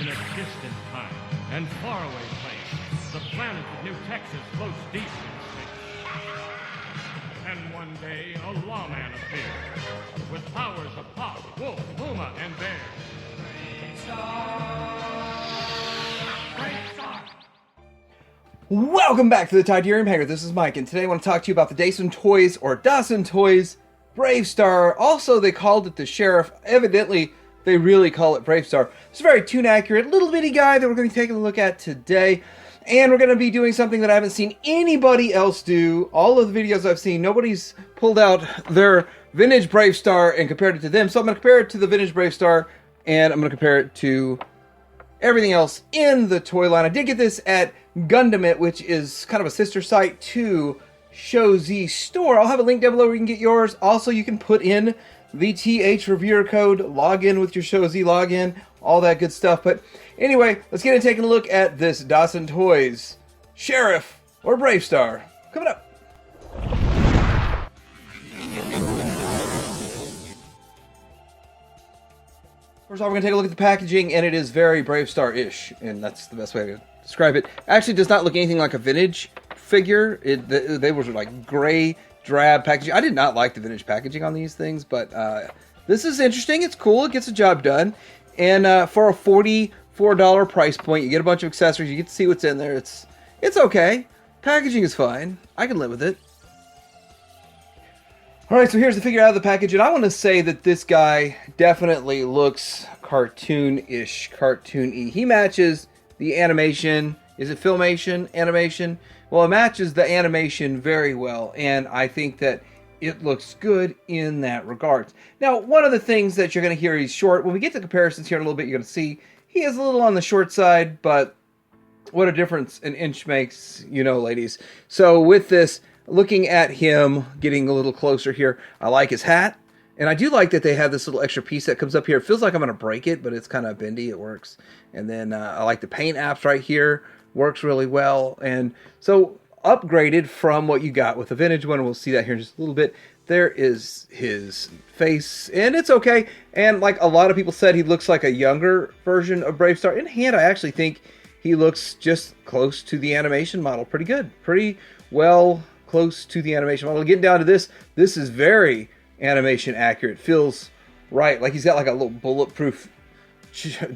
In a distant time and faraway place, the planet of New Texas floats deep in space. And one day, a lawman appears with powers of Pop, Wolf, Puma, and Bear. BraveStarr! Welcome back to the Tidarium Hangar. This is Mike, and today I want to talk to you about the Dasin Toys, or Dasin Toys, BraveStarr. Also, they called it the Sheriff. Evidently, they really call it BraveStarr. It's a very tune-accurate, little bitty guy that we're going to be taking a look at today. And we're going to be doing something that I haven't seen anybody else do. All of the videos I've seen, nobody's pulled out their vintage BraveStarr and compared it to them. So I'm going to compare it to the vintage BraveStarr, and I'm going to compare it to everything else in the toy line. I did get this at Gundam It, which is kind of a sister site to Show Z Store. I'll have a link down below where you can get yours. Also, you can put in the TH reviewer code, log in with your Show Z login, all that good stuff. But anyway, let's get into taking a look at this Dasin Toys Sheriff or BraveStarr. Coming up. First off, we're going to take a look at the packaging, and it is very BraveStarr-ish, and that's the best way to describe it. Actually, does not look anything like a vintage figure. They were like gray, drab packaging. I did not like the vintage packaging on these things, but this is interesting. It's cool. It gets the job done. And for a $44 price point, you get a bunch of accessories. You get to see what's in there. It's okay. Packaging is fine. I can live with it. Alright, so here's the figure out of the package, and I want to say that this guy definitely looks cartoon-ish, cartoon-y. He matches the animation. Is it Filmation? Animation? Well, it matches the animation very well, and I think that it looks good in that regard. Now, one of the things that you're going to hear, he's short. When we get to comparisons here in a little bit, you're going to see he is a little on the short side, but what a difference an inch makes, you know, ladies. So with this, looking at him, getting a little closer here, I like his hat. And I do like that they have this little extra piece that comes up here. It feels like I'm going to break it, but it's kind of bendy. It works. And then I like the paint apps right here. Works really well. And so upgraded from what you got with the vintage one. We'll see that here in just a little bit. There is his face, and it's okay. And like a lot of people said, he looks like a younger version of BraveStarr. In hand, I actually think he looks just close to the animation model. Pretty good. Pretty well close to the animation model. Getting down to this is very animation accurate. Feels right. Like he's got like a little bulletproof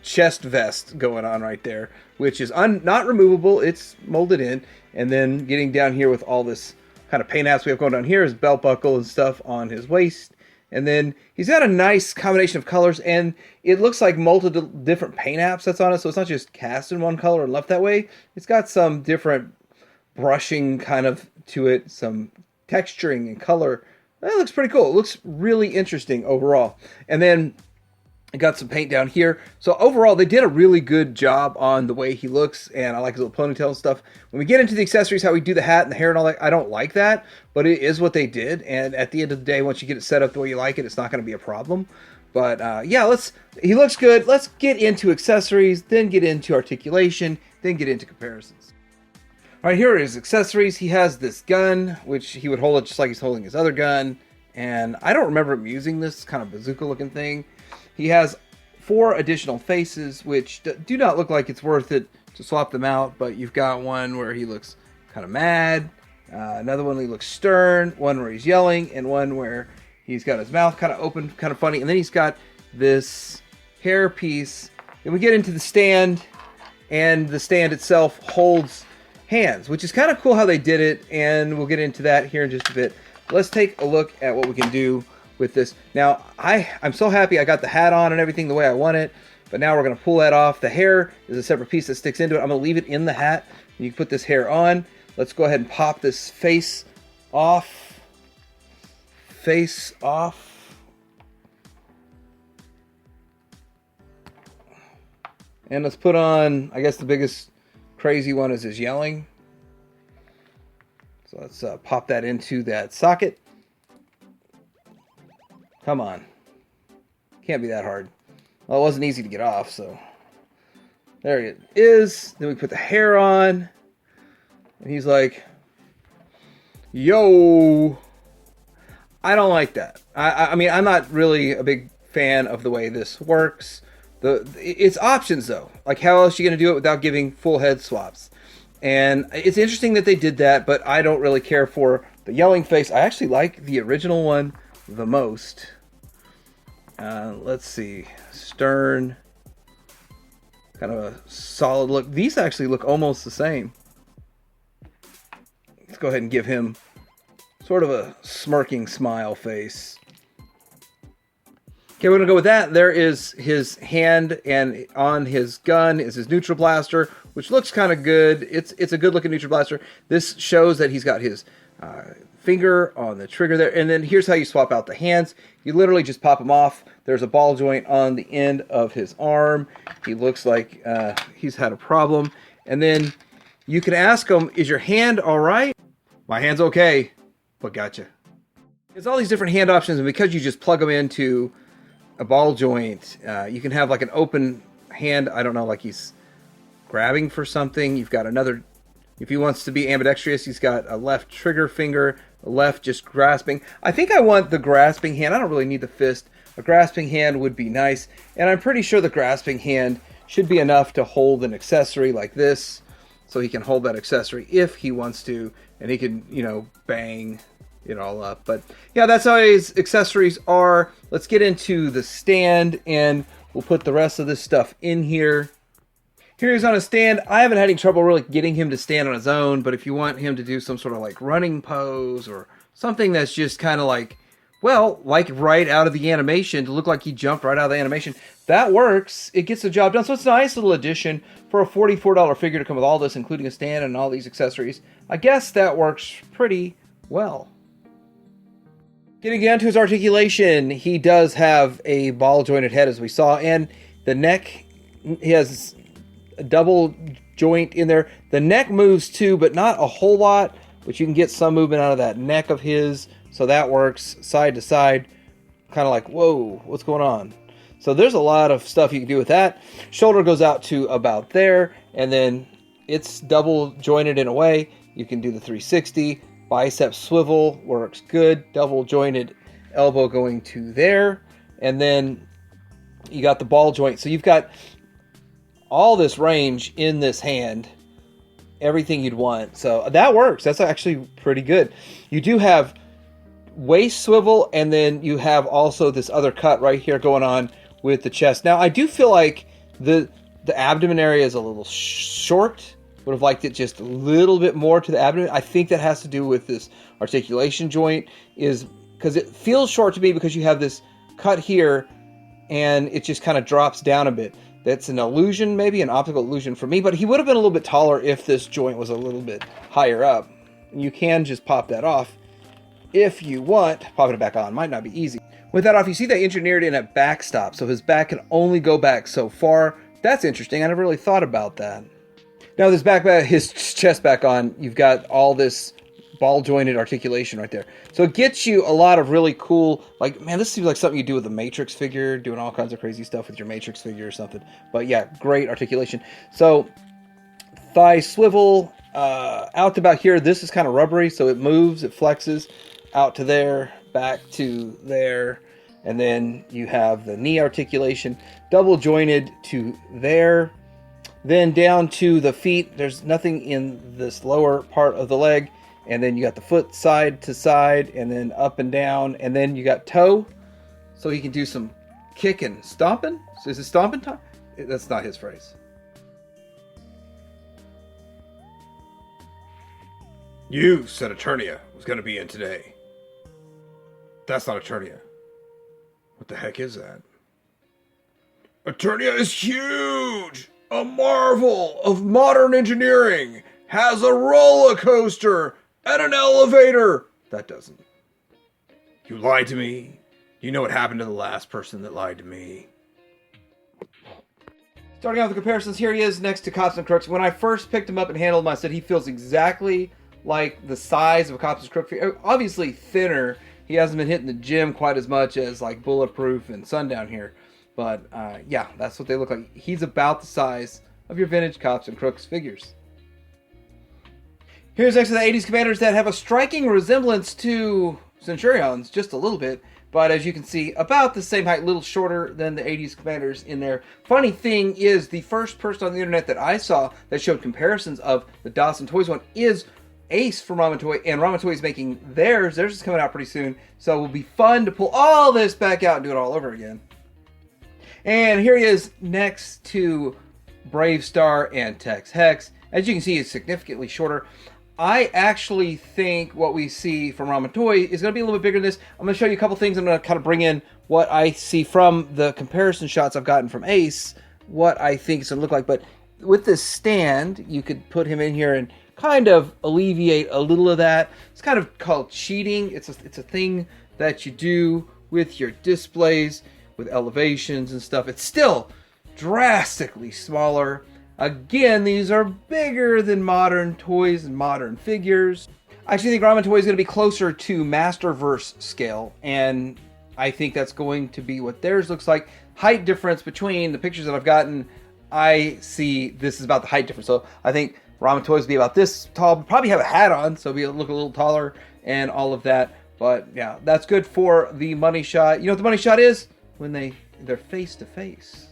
chest vest going on right there, which is not removable. It's molded in. And then getting down here with all this kind of paint apps we have going down here, his belt buckle and stuff on his waist. And then he's got a nice combination of colors, and it looks like multiple different paint apps that's on it. So it's not just cast in one color and left that way. It's got some different brushing kind of to it, some texturing and color. That looks pretty cool. It looks really interesting overall. And then I got some paint down here. So overall, they did a really good job on the way he looks, and I like his little ponytail and stuff. When we get into the accessories, how we do the hat and the hair and all that, I don't like that, but it is what they did. And at the end of the day, once you get it set up the way you like it, it's not going to be a problem. But yeah, he looks good. Let's get into accessories, then get into articulation, then get into comparisons. All right, here are his accessories. He has this gun, which he would hold it just like he's holding his other gun. And I don't remember him using this kind of bazooka-looking thing. He has 4 additional faces, which do not look like it's worth it to swap them out. But you've got one where he looks kind of mad, another one where he looks stern, one where he's yelling, and one where he's got his mouth kind of open, kind of funny. And then he's got this hair piece. Then we get into the stand, and the stand itself holds hands, which is kind of cool how they did it, and we'll get into that here in just a bit. Let's take a look at what we can do with this. Now, I'm so happy I got the hat on and everything the way I want it, but now we're going to pull that off. The hair is a separate piece that sticks into it. I'm going to leave it in the hat. You can put this hair on. Let's go ahead and pop this face off. Face off. And let's put on, I guess the biggest crazy one is his yelling. So let's pop that into that socket. Come on. Can't be that hard. Well, it wasn't easy to get off, so there it is. Then we put the hair on, and he's like, yo. I don't like that. I mean, I'm not really a big fan of the way this works, It's options though. Like how else are you going to do it without giving full head swaps? And it's interesting that they did that, but I don't really care for the yelling face. I actually like the original one the most. Let's see. Stern. Kind of a solid look. These actually look almost the same. Let's go ahead and give him sort of a smirking smile face. Okay, we're going to go with that. There is his hand, and on his gun is his neutral blaster, which looks kind of good. It's a good-looking neutral blaster. This shows that he's got his finger on the trigger there. And then here's how you swap out the hands. You literally just pop them off. There's a ball joint on the end of his arm. He looks like he's had a problem. And then you can ask him, is your hand all right? My hand's okay, but gotcha. There's all these different hand options, and because you just plug them into a ball joint, you can have like an open hand. I don't know, like he's grabbing for something. You've got another, if he wants to be ambidextrous, he's got a left trigger finger, a left just grasping. I think I want the grasping hand. I don't really need the fist. A grasping hand would be nice, and I'm pretty sure the grasping hand should be enough to hold an accessory like this, so he can hold that accessory if he wants to, and he can, you know, bang it all up. But yeah, that's how his accessories are. Let's get into the stand, and we'll put the rest of this stuff in here. Here he's on a stand. I haven't had any trouble really getting him to stand on his own, but if you want him to do some sort of like running pose or something that's just kind of like, well, like right out of the animation, to look like he jumped right out of the animation, that works. It gets the job done. So it's a nice little addition for a $44 figure to come with all this, including a stand and all these accessories. I guess that works pretty well. Getting down to his articulation, he does have a ball jointed head, as we saw, and the neck, he has a double joint in there. The neck moves too, but not a whole lot, but you can get some movement out of that neck of his. So that works side to side, kind of like, whoa, what's going on? So there's a lot of stuff you can do with that. Shoulder goes out to about there, and then it's double jointed in a way. You can do the 360. Bicep swivel works good. Double jointed elbow going to there. And then you got the ball joint. So you've got all this range in this hand. Everything you'd want. So that works. That's actually pretty good. You do have waist swivel, and then you have also this other cut right here going on with the chest. Now, I do feel like the abdomen area is a little short. Would have liked it just a little bit more to the abdomen. I think that has to do with this articulation joint, is because it feels short to me because you have this cut here and it just kind of drops down a bit. That's an illusion, maybe an optical illusion for me, but he would have been a little bit taller if this joint was a little bit higher up. You can just pop that off if you want. Popping it back on might not be easy. With that off, you see they engineered in a backstop, so his back can only go back so far. That's interesting. I never really thought about that. Now with his chest back on, you've got all this ball jointed articulation right there. So it gets you a lot of really cool, like, man, this seems like something you do with a Matrix figure, doing all kinds of crazy stuff with your Matrix figure or something. But yeah, great articulation. So thigh swivel out to about here. This is kind of rubbery, so it moves, it flexes out to there, back to there. And then you have the knee articulation, double jointed to there. Then down to the feet, there's nothing in this lower part of the leg. And then you got the foot side to side, and then up and down. And then you got toe, so he can do some kick and stomping. So is it stomping time? That's not his phrase. You said Eternia was going to be in today. That's not Eternia. What the heck is that? Eternia is huge! A marvel of modern engineering! Has a roller coaster and an elevator! That doesn't. You lied to me. You know what happened to the last person that lied to me. Starting off the comparisons, here he is next to Cops and Crooks. When I first picked him up and handled him, I said he feels exactly like the size of a Cops and Crooks figure. Obviously thinner. He hasn't been hitting the gym quite as much as like Bulletproof and Sundown here. But yeah, that's what they look like. He's about the size of your vintage Cops and Crooks figures. Here's next to the 80s commanders that have a striking resemblance to Centurions, just a little bit. but as you can see, about the same height, a little shorter than the 80s Commanders in there. Funny thing is, the first person on the internet that I saw that showed comparisons of the Dasin Toys one is Ace from Ramen Toy, and Ramen Toy is making theirs. Theirs is coming out pretty soon, so it will be fun to pull all this back out and do it all over again. And here he is next to BraveStarr and Tex Hex. As you can see, he's significantly shorter. I actually think what we see from Ramen Toy is going to be a little bit bigger than this. I'm going to show you a couple things. I'm going to kind of bring in what I see from the comparison shots I've gotten from Ace, what I think it's going to look like. But with this stand, you could put him in here and kind of alleviate a little of that. It's kind of called cheating. It's a thing that you do with your displays, with elevations and stuff. It's still drastically smaller. Again, these are bigger than modern toys and modern figures. I actually think Ramen Toy is going to be closer to Masterverse scale, and I think that's going to be what theirs looks like. Height difference between the pictures that I've gotten, I see this is about the height difference. So I think Ramen Toys will be about this tall, probably have a hat on, so it'll look a little taller and all of that. But yeah, that's good for the money shot. You know what the money shot is? When they're face to face.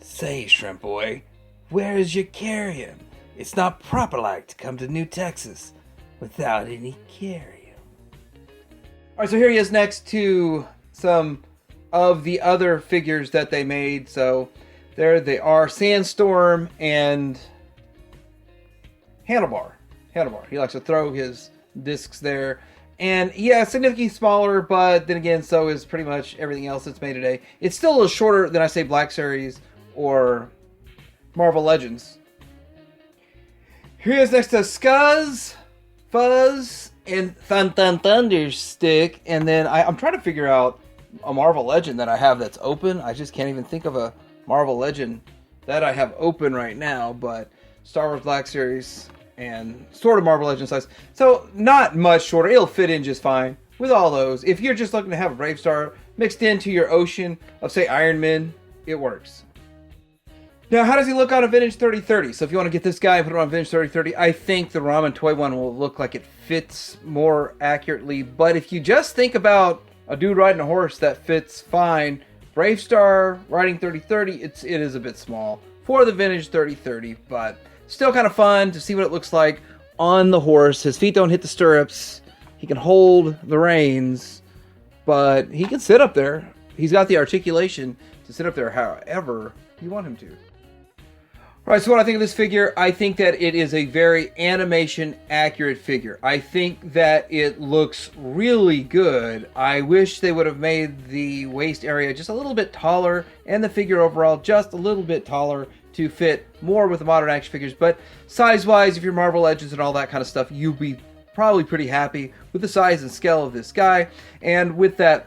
Say, Shrimp Boy, where is your carrion? It's not proper like to come to New Texas without any carrion. Alright, so here he is next to some of the other figures that they made. So there they are, Sandstorm and Handlebar. He likes to throw his discs there. And yeah, significantly smaller, but then again, so is pretty much everything else that's made today. It's still a little shorter than I say Black Series or Marvel Legends. Here he is next to Scuzz, Fuzz, and Thunderstick. And then I'm trying to figure out a Marvel Legend that I have that's open. I just can't even think of a Marvel Legend that I have open right now, but Star Wars Black Series and sort of Marvel Legends size. So not much shorter. It'll fit in just fine with all those. If you're just looking to have a BraveStarr mixed into your ocean of, say, Iron Man, it works. Now, how does he look on a vintage 3030? So if you want to get this guy and put him on vintage 3030, I think the Ramen Toy one will look like it fits more accurately. But if you just think about a dude riding a horse, that fits fine. BraveStarr riding 3030, it is a bit small for the vintage 3030, but still kind of fun to see what it looks like on the horse. His feet don't hit the stirrups. He can hold the reins, but he can sit up there. He's got the articulation to sit up there however you want him to. All right, so what I think of this figure, I think that it is a very animation accurate figure. I think that it looks really good. I wish they would have made the waist area just a little bit taller and the figure overall just a little bit taller to fit more with the modern action figures. But size-wise, if you're Marvel Legends and all that kind of stuff, you'll be probably pretty happy with the size and scale of this guy. And with that,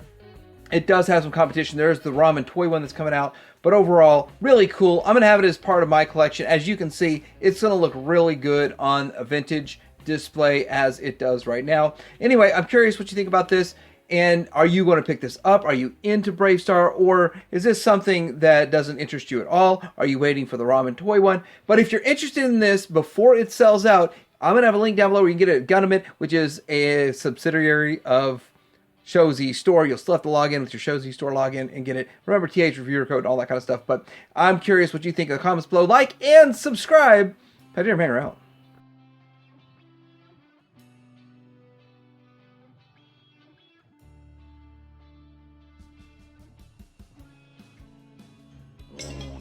it does have some competition. There's the Ramen Toy one that's coming out. But overall, really cool. I'm going to have it as part of my collection. As you can see, it's going to look really good on a vintage display as it does right now. Anyway, I'm curious what you think about this. And are you going to pick this up? Are you into BraveStarr? Or is this something that doesn't interest you at all? Are you waiting for the Ramen Toy one? But if you're interested in this before it sells out, I'm going to have a link down below where you can get it at Gunamit, which is a subsidiary of Shozy Store. You'll still have to log in with your Shozy Store login and get it. Remember TH reviewer code, all that kind of stuff. But I'm curious what you think in the comments below. Like and subscribe. Pioneer Man are out.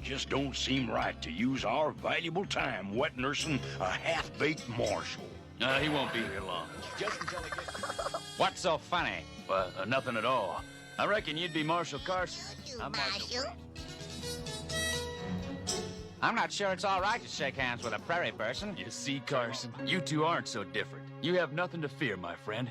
Just don't seem right to use our valuable time wet nursing a half-baked Marshal. He won't be here long. Just until he gets... What's so funny? Well, nothing at all. I reckon you'd be Marshal Carson. I'm Marshal. I'm not sure it's all right to shake hands with a prairie person. You see, Carson, you two aren't so different. You have nothing to fear, my friend.